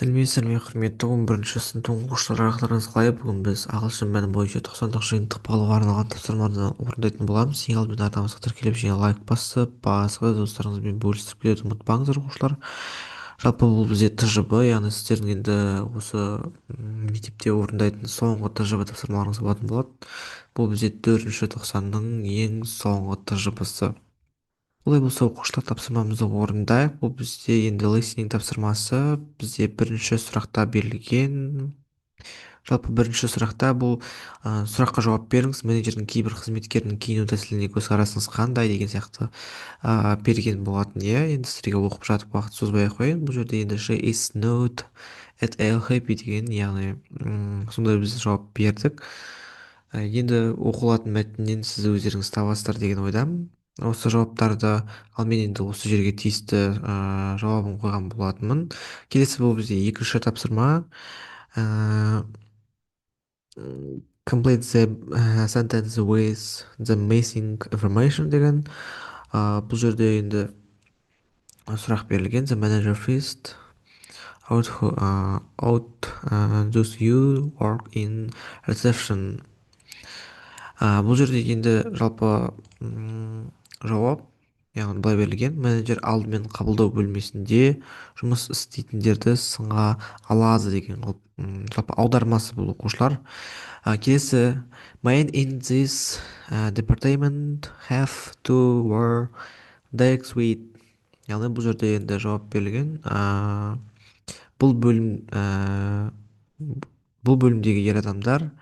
Сәлеметсіздер ме, құрметті 11-ші сынып оқушылары, ақылдарыңыз қалай? Бүгін біз ағылшын пәні бойынша 90-ық жиынтық бағалауға арналған тапсырманы орындайтын боламыз. ең алдымен арнамызға тіркеліп және лайк басып, басқа да достарыңызбен бөлісіп кетуді ұмытпаңыздар оқушылар. Жалпы бұл бізде ТЖБ, яғни сіздердің енді осы мектепте орындайтын соңғы ТЖБ тапсырмаларыңыз болатын болады. Бұл бізде 4-ші тоқсанның ең соңғы ТЖБ-сы. Олай болса оқушылар тапсырмамызды орындайық. Бұл бізде енді листинг тапсырмасы бізде бірінші сұрақта берілген. Жалпы бірінші сұрақта бұл сұраққа жауап беріңіз. Менеджердің кейбір қызметкерінің киіну тәсіліне көзқарасыңыз қандай деген сияқты берген болатын. Иә, енді сіздерге оқып жатып уақыт созбай ақ қояйын. Бұл жерде енді she is not at all happy деген, яғни сондай біз жауап бердік. Енді оқылатын мәтіннен сіз өздеріңіз табасыздар деген ойдамын. Осы жауаптарды ал мен енді осы жерге тиісті жауабын қойған болатынмын. Келесі бұл бізде екінші тапсырма. Ә, Complete the sentence with the missing information деген. Бұл жерде енді сұрақ берілген. The manager first does you work in reception. Бұл жерде енді жалпы жауап, яғни былай берілген: менеджер алдымен қабылдау бөлмесінде жұмыс істейтіндерді сынға алады деген қылып жалпы аудармасы бұл оқушылар. Келесі: men in this department have to wear dark suit. Яғни бұл жерде енді жауап берілген: бұл бөлім бұл бөлімдегі ер адамдар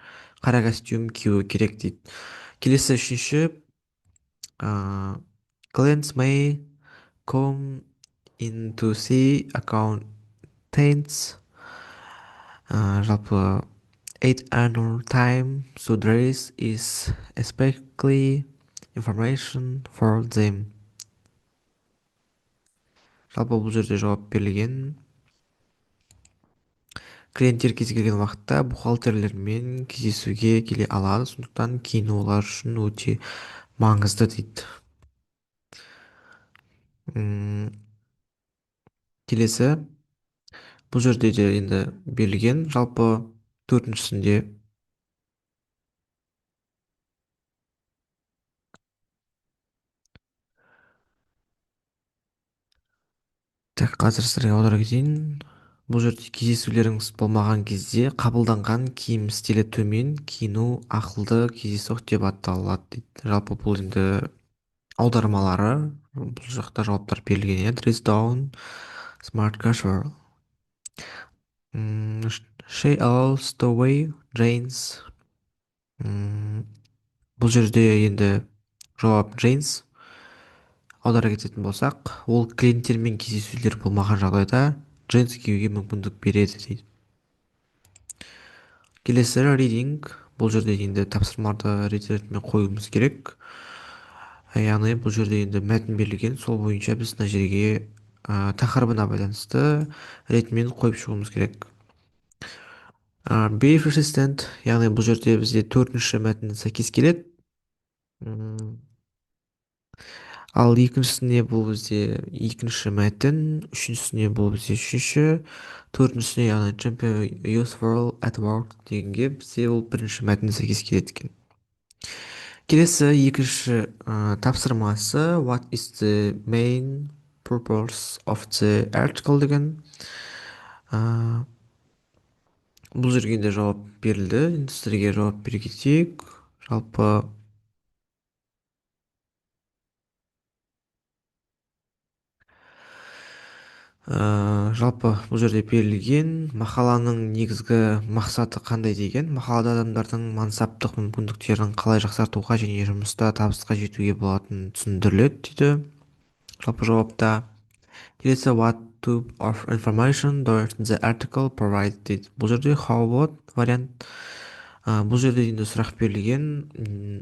қара костюм киюі керек дейді. Келесі үшінші: clients may come in to see accountants. Жалпы at another time, so there is especially information for them. Жалпы бұл жерде жауап берілген: клиенттер кез келген уақытта бухгалтерлермен кездесуге келе алады, сондықтан киіну олар үшін өте маңызды дейді. Келесі, бұл жерде де енді берілген жалпы төртіншісінде. Так, қазір сіздерге аудара кетейін. Бұл жерде кездесулеріңіз болмаған кезде қабылданған киім стилі төмен киіну ақылды кездейсоқ деп аталады дейді. Жалпы бұл енді аудармалары, бұл жақта жауаптар берілген. Иә, dress down, smart casual. She allows the way jeans. Бұл жерде енді жауап jeans. Аудара кететін болсақ, ол клиенттермен кездесулер болмаған жағдайда джинс киюге мүмкіндік береді дейді. Келесі reading. Бұл жерде енді тапсырмаларды ретімен қоюымыз керек. Яғни бұл жерде енді мәтін берілген, сол бойынша біз мына жерге тақырыбына байланысты ретімен қойып шығуымыз керек. Be persistent, яғни бұл жерде бізде төртінші мәтін сәйкес келеді. Ал екіншісіне бұл бізде екінші мәтін, үшіншісіне бұл бізде үшінші, төртіншісіне яғни champion useful at work дегенге бізде ол бірінші мәтін сәйкес келеді екен. Келесі екінші тапсырмасы what is the main purpose of the article деген. Бұл жерге де жауап берілді. Енді сіздерге жауап бере кетейік. Жалпы бұл жерде берілген мақаланың негізгі мақсаты қандай деген. Мақалада адамдардың мансаптық мүмкіндіктерін қалай жақсартуға және жұмыста табысқа жетуге болатынын түсіндіріледі дейді. Жалпы жауапта. Келесі what type of information does the article provide дейді. Бұл жерде how болады вариант. Бұл жерде енді сұрақ берілген,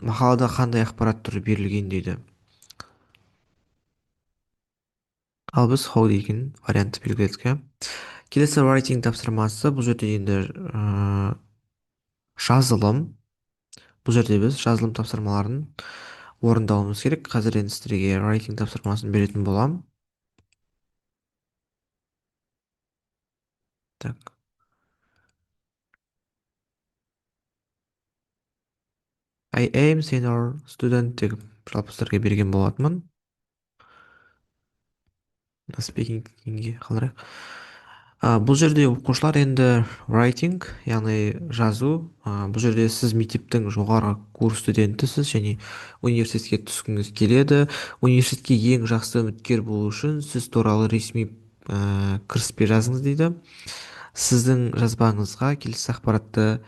мақалада қандай ақпарат түрі берілген дейді. Ал біз how деген вариантты белгіледік. Келесі writing тапсырмасы. Бұл жерде енді жазылым. Бұл жерде біз жазылым тапсырмаларын орындауымыз керек. Қазір енді сіздерге writing тапсырмасын беретін боламын. Так. I am senior student деп жалпы сіздерге берген болатынмын. Спикингге қалдырайық. Бұл жерде оқушылар енді writing, яғни жазу. Бұл жерде сіз мектептің жоғары курс студентісіз және университетке түскіңіз келеді. Университетке ең жақсы үміткер болу үшін сіз туралы ресми кіріспе жазыңыз дейді. Сіздің жазбаңызға келесі ақпаратты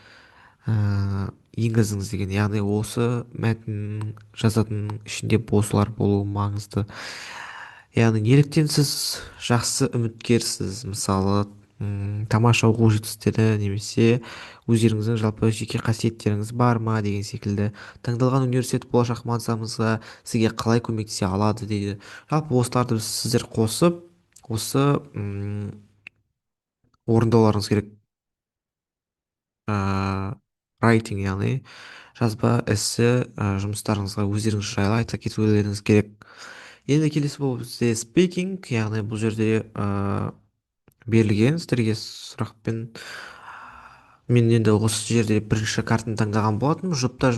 енгізіңіз деген, яғни осы мәтін жазатын ішінде осылар болуы маңызды. Яғни неліктен сіз жақсы үміткерсіз, мысалы тамаша оқу жетістіктері немесе өздеріңіздің жалпы жеке қасиеттеріңіз бар ма деген секілді, таңдалған университет болашақ мансабыңызға сізге қалай көмектесе алады дейді. Жалпы осыларды сіздер қосып осы орындауларыңыз керек. ә, райтинг, яғни жазба эссе жұмыстарыңызға өздеріңіз жайлы айта кетулеріңіз керек. Енді келесі болып бізде спикинг, яғни бұл жерде берілген сіздерге сұрақпен мен енді осы жерде бірінші картаны таңдаған болатынмын. Жұпта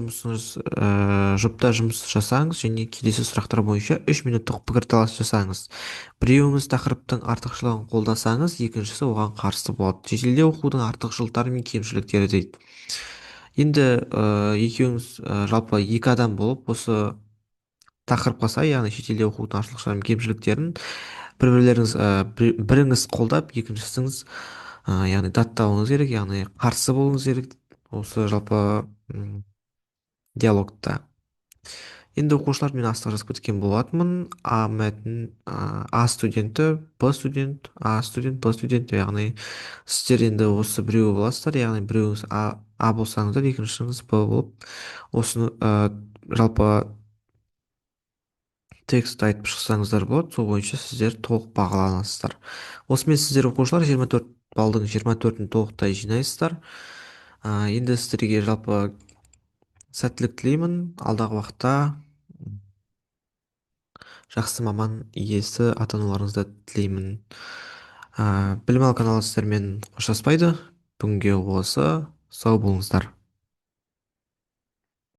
жұмыс жасаңыз және келесі сұрақтар бойынша 3 минуттық пікірталас жасаңыз. Біреуіңіз тақырыптың артықшылығын қолдасаңыз, екіншісі оған қарсы болады. Шетелде оқудың артықшылықтары мен кемшіліктері дейді. Енді екеуіңіз жалпы екі адам болып осы тақырыпқа сай, яғни шетелде оқудың артықшылықтары мен кемшіліктерін біріңіз қолдап, екіншісіңіз яғни даттауыңыз керек, яғни қарсы болуыңыз керек осы жалпы диалогта. Енді оқушылар мен астық жазып кеткен болатынмын. А мәтін А студенті, Б студент, А студент, Б студент, яғни сіздер енді осы біреуі боласыздар, яғни біреуіңіз А болсаңыздар, екіншіңіз Б болып осыны жалпы текст айтып шықсаңыздар болады, сол бойынша сіздер толық бағаланасыздар. Осымен сіздер оқушылар 24 балдың 24-ін толықтай жинайсыздар. Енді сіздерге жалпы сәттілік тілеймін. Алдағы уақытта жақсы маман иесі атануларыңызды тілеймін. Білім алу каналы сіздермен қоштаспайды. Бүгінге осы. Сау болыңыздар.